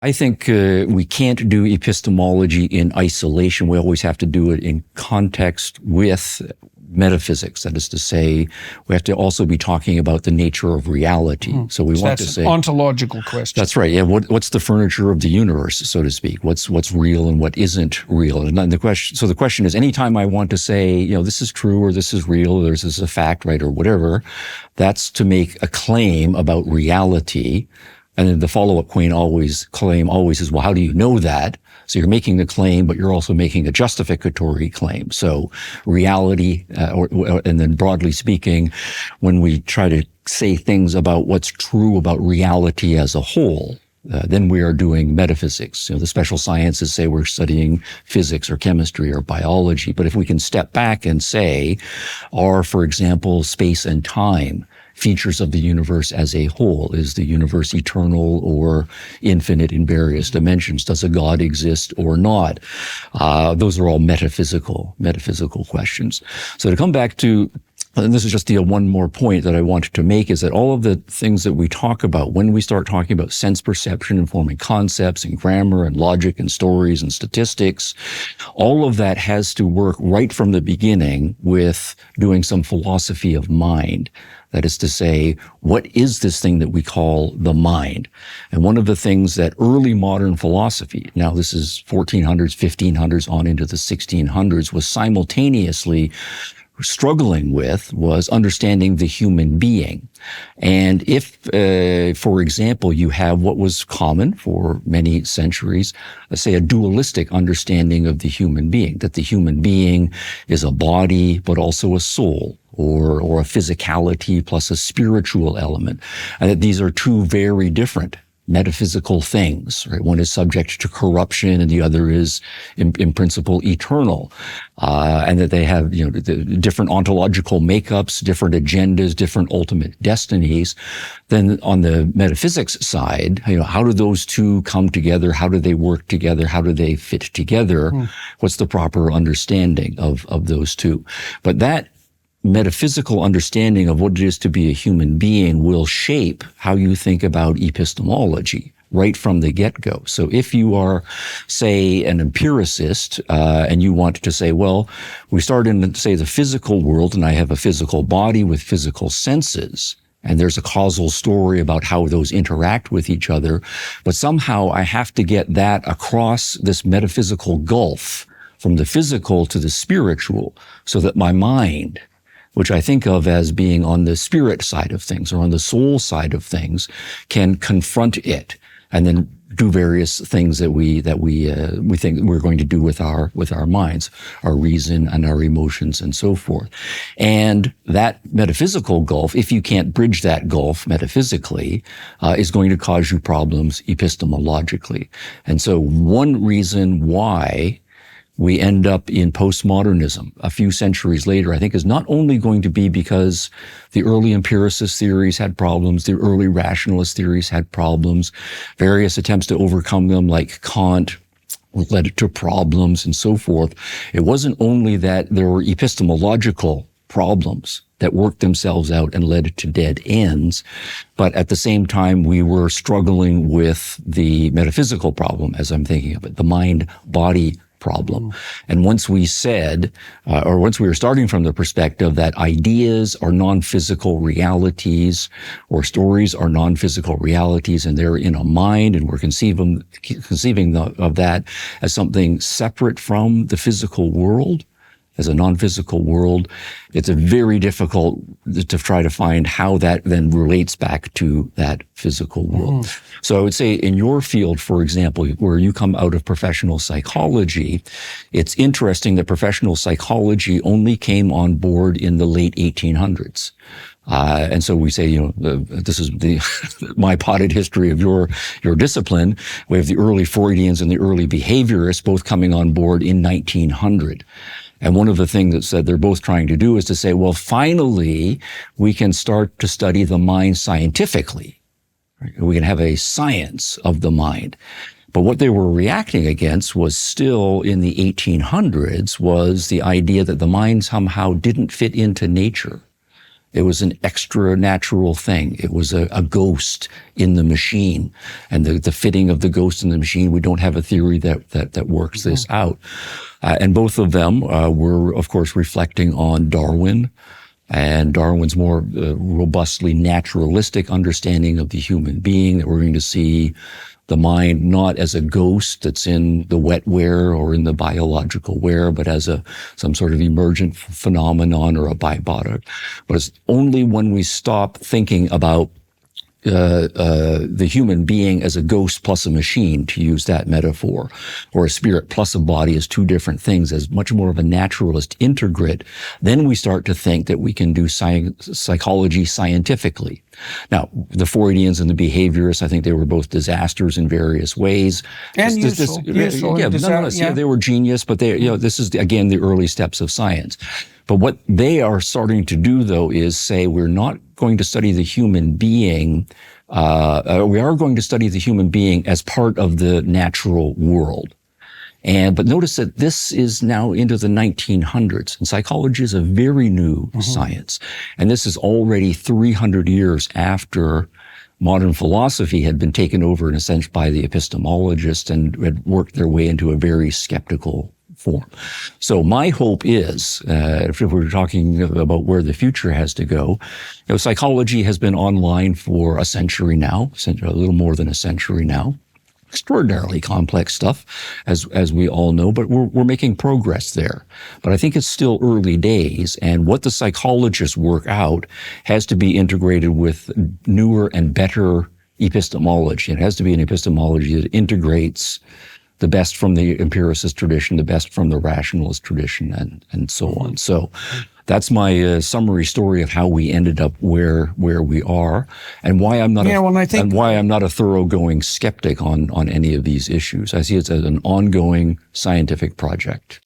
I think we can't do epistemology in isolation. We always have to do it in context with metaphysics. That is to say, we have to also be talking about the nature of reality. So we want to say... That's an ontological question. That's right. Yeah. What's the furniture of the universe, so to speak? What's real and what isn't real? And then the question is, anytime I want to say, this is true or this is real, or this is a fact, right, or whatever, that's to make a claim about reality. And then the follow-up claim always is, well, how do you know that? So you're making the claim, but you're also making a justificatory claim. So reality, and then broadly speaking, when we try to say things about what's true about reality as a whole, then we are doing metaphysics. The special sciences say we're studying physics or chemistry or biology. But if we can step back and say, are, for example, space and time features of the universe as a whole? Is the universe eternal or infinite in various dimensions? Does a God exist or not? Those are all metaphysical questions. So to come back to, and this is just one more point that I wanted to make, is that all of the things that we talk about, when we start talking about sense perception and forming concepts and grammar and logic and stories and statistics, all of that has to work right from the beginning with doing some philosophy of mind. That is to say, what is this thing that we call the mind? And one of the things that early modern philosophy, now this is 1400s, 1500s, on into the 1600s, was simultaneously struggling with was understanding the human being. And if, for example, you have what was common for many centuries, let's say a dualistic understanding of the human being, that the human being is a body, but also a soul, or a physicality plus a spiritual element, and that these are two very different metaphysical things, right? One is subject to corruption and the other is in principle eternal. And that they have, different ontological makeups, different agendas, different ultimate destinies. Then on the metaphysics side, how do those two come together? How do they work together? How do they fit together? What's the proper understanding of those two? But that metaphysical understanding of what it is to be a human being will shape how you think about epistemology right from the get-go. So if you are, say, an empiricist, and you want to say, well, we start in, say, the physical world, and I have a physical body with physical senses, and there's a causal story about how those interact with each other, but somehow I have to get that across this metaphysical gulf from the physical to the spiritual, so that my mind, which I think of as being on the spirit side of things or on the soul side of things, can confront it and then do various things that we think we're going to do with our minds, our reason and our emotions and so forth. And that metaphysical gulf, if you can't bridge that gulf metaphysically, is going to cause you problems epistemologically. And so one reason why we end up in postmodernism a few centuries later, I think, is not only going to be because the early empiricist theories had problems, the early rationalist theories had problems, various attempts to overcome them like Kant led to problems and so forth. It wasn't only that there were epistemological problems that worked themselves out and led to dead ends, but at the same time we were struggling with the metaphysical problem, as I'm thinking of it, the mind-body problem. And once we said, or once we were starting from the perspective that ideas are non-physical realities, or stories are non-physical realities, and they're in a mind, and we're conceiving of that as something separate from the physical world, as a non-physical world, it's a very difficult to try to find how that then relates back to that physical world. So I would say in your field, for example, where you come out of professional psychology, it's interesting that professional psychology only came on board in the late 1800s. And so we say, this is my potted history of your discipline. We have the early Freudians and the early behaviorists both coming on board in 1900. And one of the things that they're both trying to do is to say, well, finally, we can start to study the mind scientifically. Right? We can have a science of the mind. But what they were reacting against was still in the 1800s was the idea that the mind somehow didn't fit into nature. It was an extra natural thing. It was a ghost in the machine, and the fitting of the ghost in the machine. We don't have a theory that works this out. And both of them were, of course, reflecting on Darwin and Darwin's more robustly naturalistic understanding of the human being, that we're going to see the mind not as a ghost that's in the wetware or in the biological ware, but as some sort of emergent phenomenon or a byproduct. But it's only when we stop thinking about the human being as a ghost plus a machine, to use that metaphor, or a spirit plus a body as two different things, as much more of a naturalist integrate, then we start to think that we can do psychology scientifically. Now, the Freudians and the behaviorists, I think they were both disasters in various ways. And useful. Nonetheless, they were genius, but this is, again, the early steps of science. But what they are starting to do, though, is say we're not going to study the human being. We are going to study the human being as part of the natural world. But notice that this is now into the 1900s, and psychology is a very new science. And this is already 300 years after modern philosophy had been taken over in a sense by the epistemologists and had worked their way into a very skeptical form. So my hope is, if we're talking about where the future has to go, psychology has been online for a century now, a little more than a century now. Extraordinarily complex stuff, as we all know, but we're making progress there. But I think it's still early days, and what the psychologists work out has to be integrated with newer and better epistemology. It has to be an epistemology that integrates the best from the empiricist tradition, the best from the rationalist tradition, and so on. So that's my summary story of how we ended up where we are, and why I'm not a thoroughgoing skeptic on any of these issues. I see it as an ongoing scientific project.